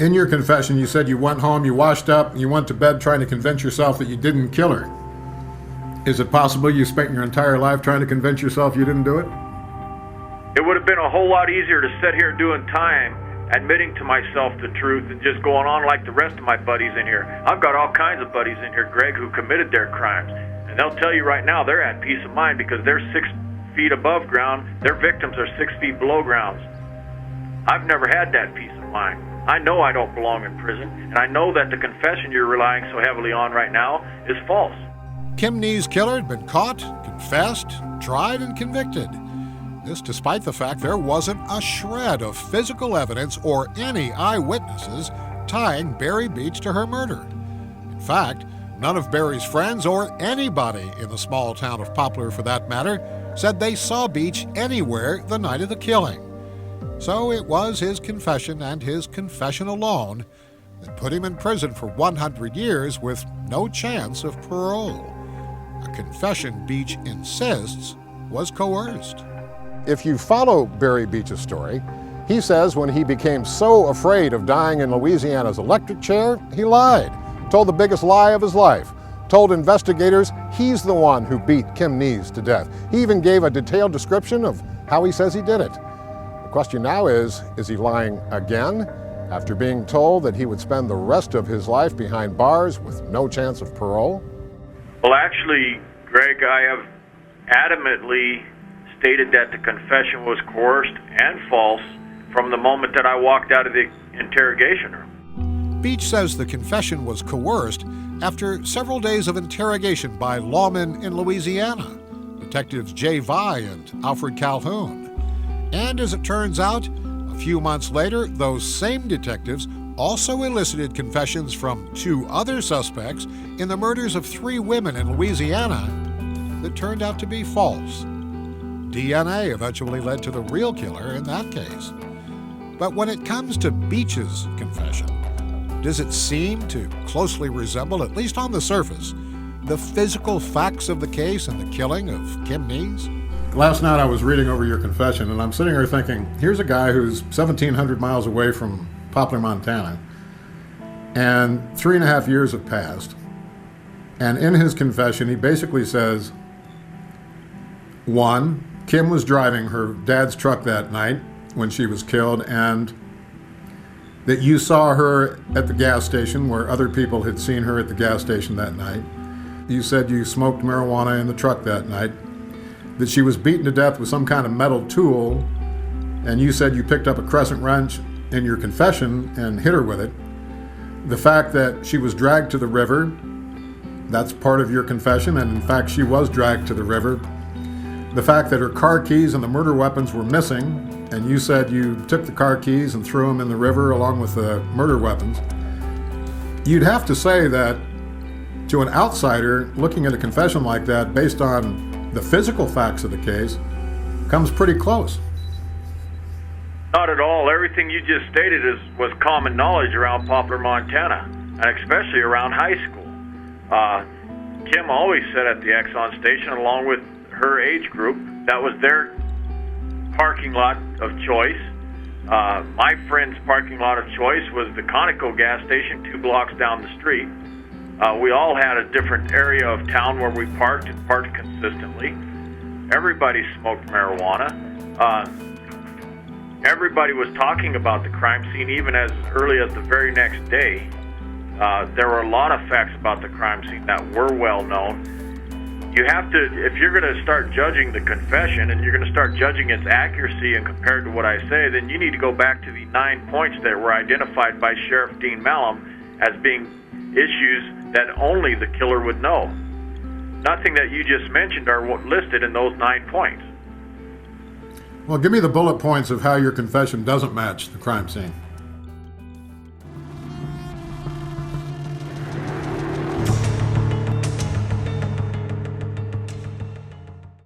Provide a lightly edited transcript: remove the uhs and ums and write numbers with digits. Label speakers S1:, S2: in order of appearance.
S1: In your confession, you said you went home, you washed up, and you went to bed trying to convince yourself that you didn't kill her. Is it possible you spent your entire life trying to convince yourself you didn't do it?
S2: It would have been a whole lot easier to sit here doing time, admitting to myself the truth, and just going on like the rest of my buddies in here. I've got all kinds of buddies in here, Greg, who committed their crimes. And they'll tell you right now they're at peace of mind because they're 6 feet above ground. Their victims are 6 feet below ground. I've never had that peace of mind. I know I don't belong in prison, and I know that the confession you're relying so heavily on right now is false.
S3: Kim Nees' killer had been caught, confessed, tried, and convicted. This despite the fact there wasn't a shred of physical evidence or any eyewitnesses tying Barry Beach to her murder. In fact, none of Barry's friends or anybody in the small town of Poplar, for that matter, said they saw Beach anywhere the night of the killing. So it was his confession and his confession alone that put him in prison for 100 years with no chance of parole. A confession Beach insists was coerced.
S4: If you follow Barry Beach's story, he says when he became so afraid of dying in Louisiana's electric chair, he lied, told the biggest lie of his life, told investigators he's the one who beat Kim Nees to death. He even gave a detailed description of how he says he did it. The question now is he lying again after being told that he would spend the rest of his life behind bars with no chance of parole?
S2: Well, actually, Greg, I have adamantly stated that the confession was coerced and false from the moment that I walked out of the interrogation room.
S3: Beach says the confession was coerced after several days of interrogation by lawmen in Louisiana, Detectives Jay Vai and Alfred Calhoun. And as it turns out, a few months later, those same detectives also elicited confessions from 2 other suspects in the murders of 3 women in Louisiana that turned out to be false. DNA eventually led to the real killer in that case. But when it comes to Beach's confession, does it seem to closely resemble, at least on the surface, the physical facts of the case and the killing of Kim Nees?
S1: Last night I was reading over your confession, and I'm sitting here thinking, here's a guy who's 1,700 miles away from Poplar, Montana, and 3.5 years have passed. And in his confession, he basically says, 1, Kim was driving her dad's truck that night when she was killed, and that you saw her at the gas station where other people had seen her at the gas station that night. You said you smoked marijuana in the truck that night, that she was beaten to death with some kind of metal tool, and you said you picked up a crescent wrench in your confession and hit her with it. The fact that she was dragged to the river, that's part of your confession, and in fact she was dragged to the river. The fact that her car keys and the murder weapons were missing, and you said you took the car keys and threw them in the river along with the murder weapons. You'd have to say that to an outsider looking at a confession like that based on the physical facts of the case comes pretty close.
S2: Not at all. Everything you just stated was common knowledge around Poplar, Montana, and especially around high school. Kim always sat at the Exxon station along with her age group. That was their parking lot of choice. My friend's parking lot of choice was the Conoco gas station 2 blocks down the street. We all had a different area of town where we parked and parked consistently. Everybody smoked marijuana. Everybody was talking about the crime scene even as early as the very next day. There were a lot of facts about the crime scene that were well known. You have to, if you're going to start judging the confession and you're going to start judging its accuracy and compared to what I say, then you need to go back to the 9 points that were identified by Sheriff Dean Malum as being issues that only the killer would know. Nothing that you just mentioned are listed in those 9 points.
S1: Well, give me the bullet points of how your confession doesn't match the crime scene.